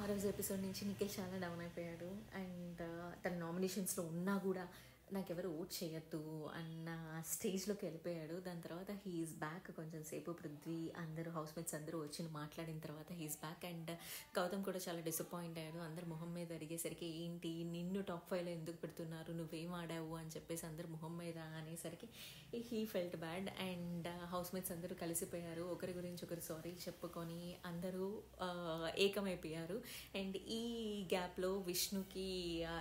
రోజు ఎపిసోడ్ నుంచి నిఖిల్ చాలా డౌన్ అయిపోయాడు. అండ్ తన నామినేషన్స్లో ఉన్నా కూడా నాకెవరు ఓట్ చేయొద్దు అన్న స్టేజ్లోకి వెళ్ళిపోయాడు. దాని తర్వాత హీఈస్ బ్యాక్. కొంచెం సేపు పృథ్వీ అందరూ హౌస్మేట్స్ అందరూ వచ్చి మాట్లాడిన తర్వాత హీఈస్ బ్యాక్. అండ్ గౌతమ్ కూడా చాలా డిసప్పాయింట్ అయ్యాడు. అందరు మొహం మీద అడిగేసరికి ఏంటి నిన్ను టాప్ 5లో ఎందుకు పెడుతున్నారు, నువ్వేం ఆడావు అని చెప్పేసి అందరు మొహం మీద అనేసరికి he felt bad. And housemates అందరూ కలిసిపోయారు. ఒకరి గురించి ఒకరు సారీ చెప్పుకొని అందరూ ఏకమైపోయారు. అండ్ ఈ గ్యాప్లో విష్ణుకి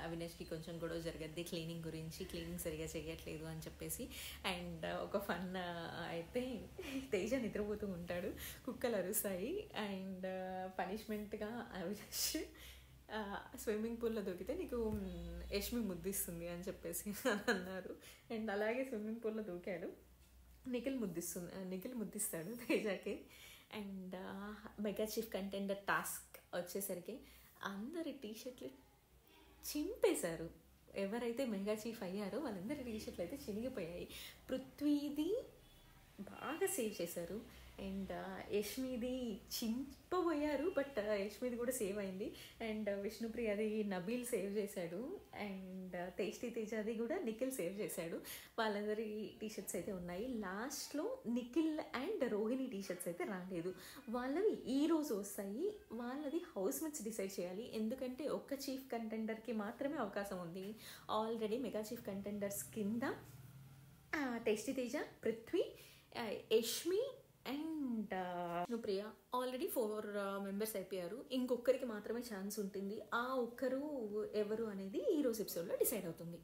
అవినాష్కి కొంచెం గొడవ జరగద్ది క్లీనింగ్ గురించి. క్లీనింగ్ సరిగా చేయట్లేదు అని చెప్పేసి. అండ్ ఒక ఫన్ అయితే తేజ నిద్రపోతూ ఉంటాడు, కుక్కలు అరుస్తాయి. అండ్ పనిష్మెంట్గా అవినాష్ స్విమ్మింగ్ పూల్లో దూకితే నీకు యష్మి ముద్దిస్తుంది అని చెప్పేసి అన్నారు. అండ్ అలాగే స్విమ్మింగ్ పూల్లో దూకాడు. నిఖిల్ ముద్దిస్తాడు తేజకి. And mega chief contender task వచ్చేసరికి అందరి టీషర్ట్లు చింపేశారు. ఎవరైతే మెగా చీఫ్ అయ్యారో వాళ్ళందరి టీషర్ట్లు అయితే చినిగిపోయాయి. పృథ్వీది బాగా సేవ్ చేశారు. అండ్ యష్మిది చింపబోయారు, బట్ యష్మిది కూడా సేవ్ అయింది. అండ్ విష్ణుప్రియది నబీల్ సేవ్ చేశాడు. అండ్ టేస్టీ తేజాది కూడా నిఖిల్ సేవ్ చేశాడు. వాళ్ళందరి టీషర్ట్స్ అయితే ఉన్నాయి. లాస్ట్లో నిఖిల్ అండ్ రోహిణి టీషర్ట్స్ అయితే రాలేదు. వాళ్ళవి ఈరోజు వస్తాయి. వాళ్ళది హౌస్మేట్స్ డిసైడ్ చేయాలి. ఎందుకంటే ఒక్క చీఫ్ కంటెండర్కి మాత్రమే అవకాశం ఉంది. ఆల్రెడీ మెగా చీఫ్ కంటెండర్స్ కింద tasty Teja, Prithvi, Yashmi and Vishnupriya already 4 members అయిపోయారు. ఇంకొకరికి మాత్రమే ఛాన్స్ ఉంటుంది. ఆ ఒక్కరు ఎవరు అనేది ఈరోజు ఎపిసోడ్లో డిసైడ్ అవుతుంది.